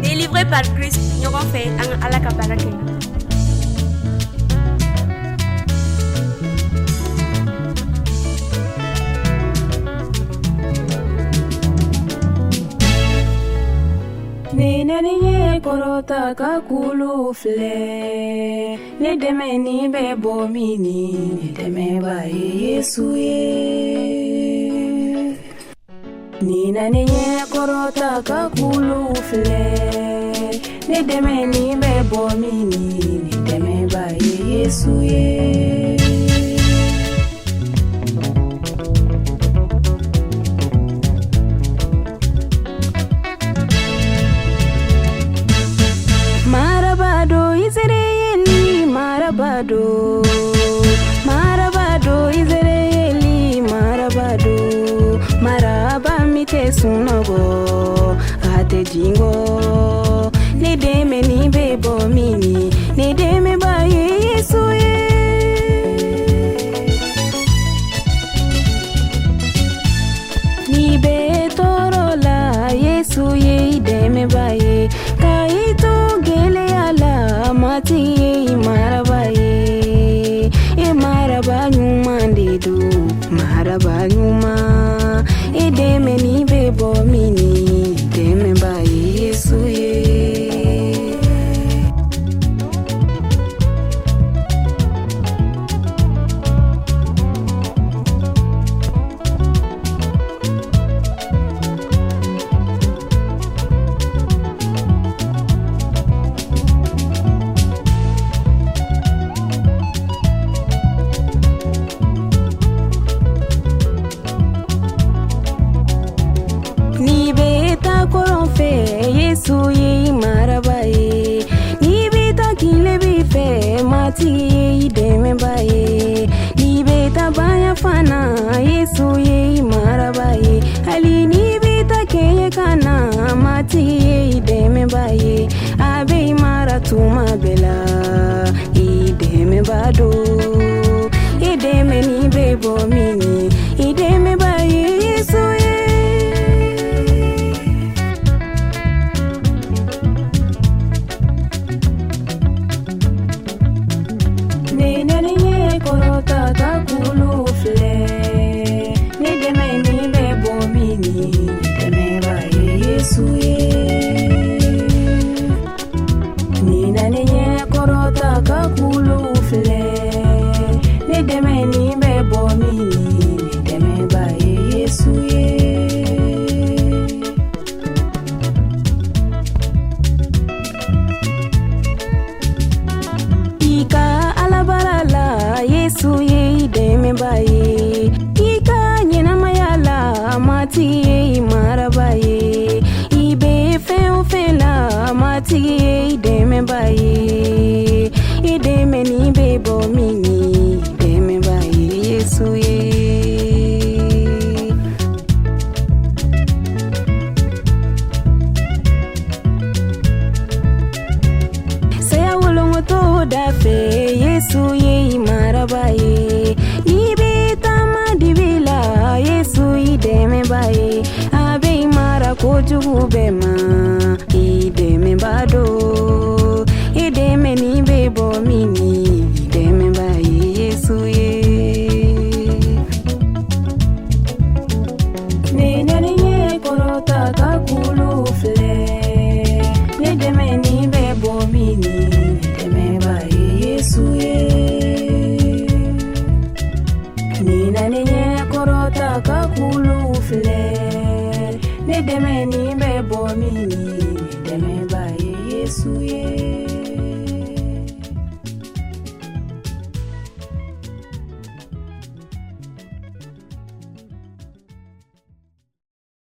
Délivré par Christ, nous avons fait à la cabarake. Nenaniye korota ka kulu fle ne deme ni be bomini ne deme ba Yesu ye Nenaniye korota ka kulu fle ne deme ni be bomini ne deme ba Yesu ye Marabado Israeli marabado maraba mite sunogo ate jingo ne deme ni bebo mini ne deme ba Yesu ye ni be torola Yesu ye deme ba ye kaito gele ala mati maraba nyuma edeme ni bebo mini deme ba Yesu ye Yesu ye marabaye ni beta kile bife mati deme baye ni beta baya fana Yesu ye marabaye ali ni beta keye kana mati deme baye abe maratuma bela ideme bado ideme ni bebo mini ideme baye Yesu ye Yesu ye deme baye ika nyina mayala mati ye marabaye ibe fela mati ye deme baye ideme ni bebo mini deme baye Yesu ye saya wolongo to da fe Yesu ye marabaye ibeta madibila Yesu ideme baye abe mara kojugu bema ideme bado ideme ni bebo mini ideme baye Yesu ye nenaniye korota kakulu fle ideme ni bebo mini ideme baye Yesu ye Nina nenye korota kakulu fle